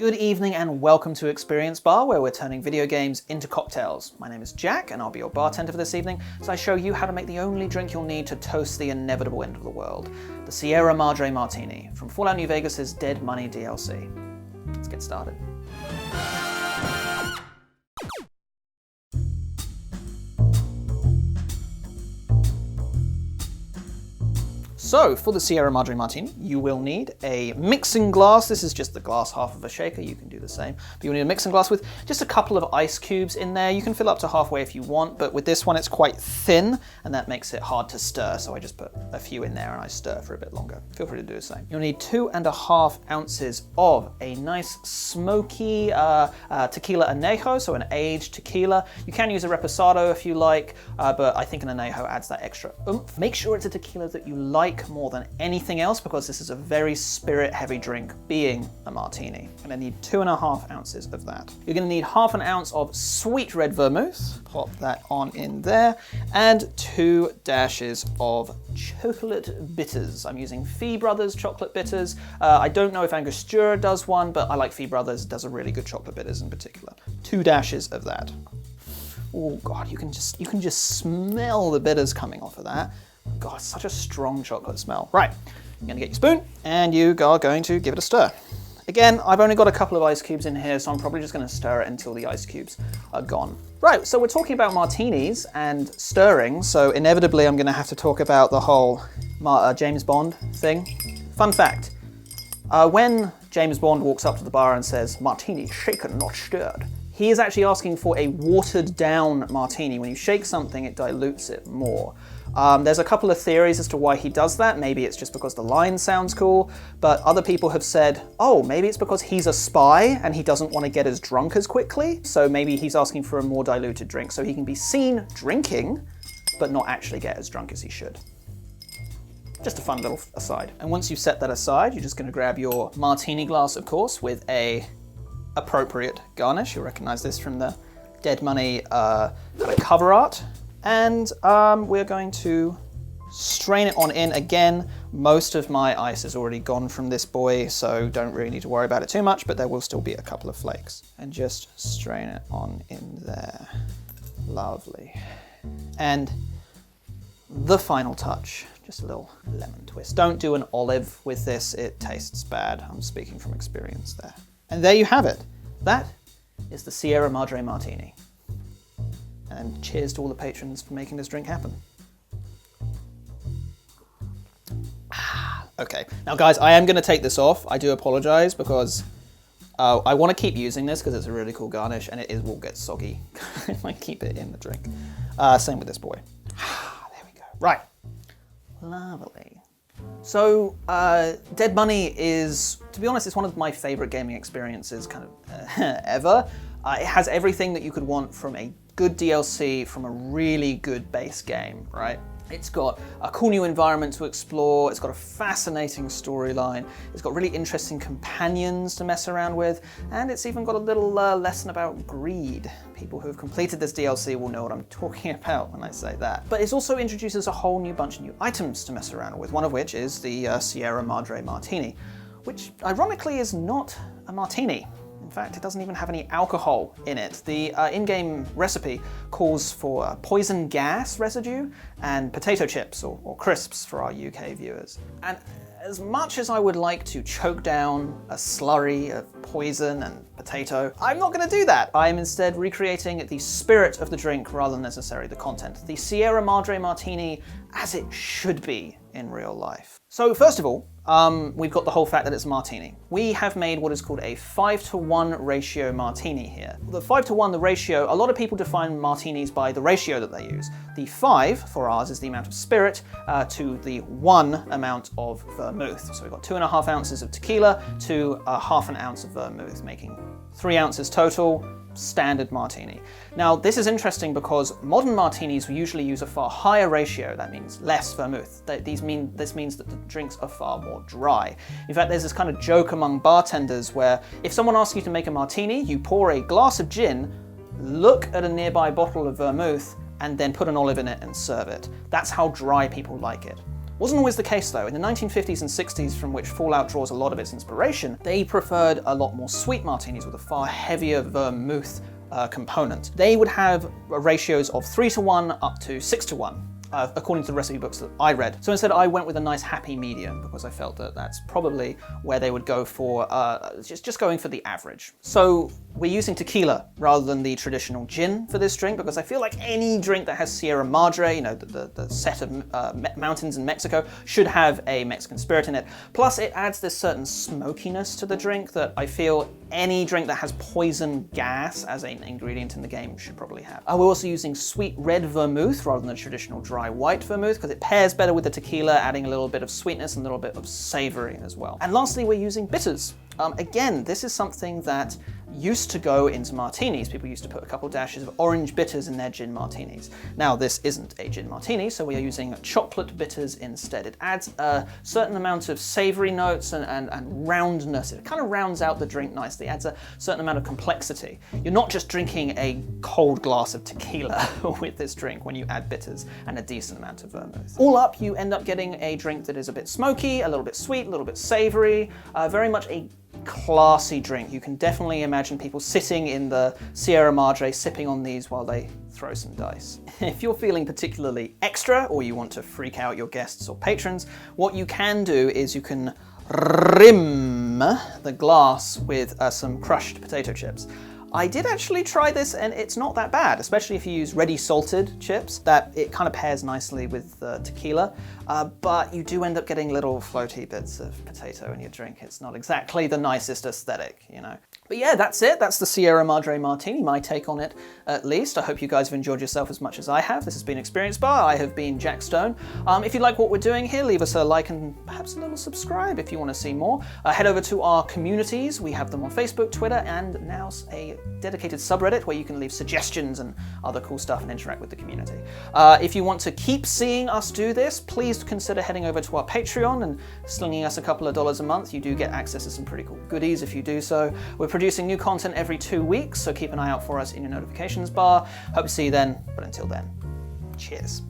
Good evening and welcome to Experience Bar, where we're turning video games into cocktails. My name is Jack and I'll be your bartender for this evening as I show you how to make the only drink you'll need to toast the inevitable end of the world, the Sierra Madre Martini from Fallout New Vegas' Dead Money DLC. Let's get started. So, for the Sierra Madre Martini, you will need a mixing glass. This is just the glass half of a shaker. You can do the same. But you'll need a mixing glass with just a couple of ice cubes in there. You can fill up to halfway if you want, but with this one it's quite thin, and that makes it hard to stir. So I just put a few in there and I stir for a bit longer. Feel free to do the same. You'll need 2.5 ounces of a nice smoky tequila añejo, so an aged tequila. You can use a reposado if you like, but I think an añejo adds that extra oomph. Make sure it's a tequila that you like more than anything else, because this is a very spirit-heavy drink, being a martini. You're gonna need 2.5 ounces of that. You're gonna need half an ounce of sweet red vermouth, pop that on in there, and 2 dashes of chocolate bitters. I'm using Fee Brothers chocolate bitters. I don't know if Angostura does one, but I like Fee Brothers, does a really good chocolate bitters in particular. 2 dashes of that. Oh God, you can just smell the bitters coming off of that. God, such a strong chocolate smell. Right, you're gonna get your spoon and you are going to give it a stir. Again, I've only got a couple of ice cubes in here, so I'm probably just gonna stir it until the ice cubes are gone. Right, so we're talking about martinis and stirring, so inevitably I'm gonna have to talk about the whole James Bond thing. Fun fact, when James Bond walks up to the bar and says, "Martini, shaken, not stirred," he is actually asking for a watered down martini. When you shake something, it dilutes it more. There's a couple of theories as to why he does that. Maybe it's just because the line sounds cool, but other people have said, oh, maybe it's because he's a spy and he doesn't want to get as drunk as quickly. So maybe he's asking for a more diluted drink so he can be seen drinking, but not actually get as drunk as he should. Just a fun little aside. And once you've set that aside, you're just going to grab your martini glass, of course, with a appropriate garnish. You'll recognize this from the Dead Money kind of cover art. And we're going to strain it on in. Again, most of my ice is already gone from this boy, so don't really need to worry about it too much, but there will still be a couple of flakes. And just strain it on in there. Lovely. And the final touch, just a little lemon twist. Don't do an olive with this, it tastes bad. I'm speaking from experience there. And there you have it. That is the Sierra Madre Martini. And cheers to all the patrons for making this drink happen. Okay, now guys, I am gonna take this off. I do apologize because I wanna keep using this because it's a really cool garnish and it will get soggy if I keep it in the drink. Same with this boy. There we go, right. Lovely. So, Dead Money is, to be honest, it's one of my favorite gaming experiences kind of ever. It has everything that you could want from a good DLC, from a really good base game, right? It's got a cool new environment to explore, it's got a fascinating storyline, it's got really interesting companions to mess around with, and it's even got a little lesson about greed. People who have completed this DLC will know what I'm talking about when I say that. But it also introduces a whole new bunch of new items to mess around with, one of which is the Sierra Madre Martini, which ironically is not a martini. In fact, it doesn't even have any alcohol in it. The in-game recipe calls for poison gas residue and potato chips, or crisps for our UK viewers. And as much as I would like to choke down a slurry of poison and potato, I'm not going to do that. I am instead recreating the spirit of the drink rather than necessarily the content. The Sierra Madre Martini as it should be in real life. So first of all, we've got the whole fact that it's a martini. We have made what is called a 5-to-1 ratio martini here. The 5-to-1, the ratio, a lot of people define martinis by the ratio that they use. The 5 for ours is the amount of spirit to the 1 amount of vermouth. So we've got 2.5 ounces of tequila to half an ounce of vermouth, making 3 ounces total. Standard martini. Now, this is interesting because modern martinis usually use a far higher ratio. That means less vermouth. This means that the drinks are far more dry. In fact, there's this kind of joke among bartenders where if someone asks you to make a martini, you pour a glass of gin, look at a nearby bottle of vermouth, and then put an olive in it and serve it. That's how dry people like it. Wasn't always the case though. In the 1950s and 60s, from which Fallout draws a lot of its inspiration, they preferred a lot more sweet martinis with a far heavier vermouth component. They would have ratios of 3-to-1 up to 6-to-1. According to the recipe books that I read. So instead I went with a nice happy medium because I felt that that's probably where they would go for, just going for the average. So we're using tequila rather than the traditional gin for this drink because I feel like any drink that has Sierra Madre, you know, the set of mountains in Mexico, should have a Mexican spirit in it. Plus it adds this certain smokiness to the drink that I feel any drink that has poison gas as an ingredient in the game should probably have. We're also using sweet red vermouth rather than the traditional dry white vermouth because it pairs better with the tequila, adding a little bit of sweetness and a little bit of savory as well. And lastly, we're using bitters. Again, this is something that used to go into martinis. People used to put a couple dashes of orange bitters in their gin martinis. Now, this isn't a gin martini, so we are using chocolate bitters instead. It adds a certain amount of savory notes and roundness. It kind of rounds out the drink nicely. It adds a certain amount of complexity. You're not just drinking a cold glass of tequila with this drink when you add bitters and a decent amount of vermouth. All up, you end up getting a drink that is a bit smoky, a little bit sweet, a little bit savory, very much a classy drink. You can definitely imagine people sitting in the Sierra Madre sipping on these while they throw some dice. If you're feeling particularly extra or you want to freak out your guests or patrons, what you can do is you can rim the glass with some crushed potato chips. I did actually try this and it's not that bad, especially if you use ready salted chips, that it kind of pairs nicely with tequila, but you do end up getting little floaty bits of potato in your drink. It's not exactly the nicest aesthetic, you know. But yeah, that's it. That's the Sierra Madre Martini, my take on it at least. I hope you guys have enjoyed yourself as much as I have. This has been Experience Bar. I have been Jack Stone. If you like what we're doing here, leave us a like and perhaps a little subscribe if you want to see more. Head over to our communities. We have them on Facebook, Twitter, and now a dedicated subreddit where you can leave suggestions and other cool stuff and interact with the community. If you want to keep seeing us do this, please consider heading over to our Patreon and slinging us a couple of dollars a month. You do get access to some pretty cool goodies if you do so. We're producing new content every 2 weeks, so keep an eye out for us in your notifications bar. Hope to see you then, but until then, cheers.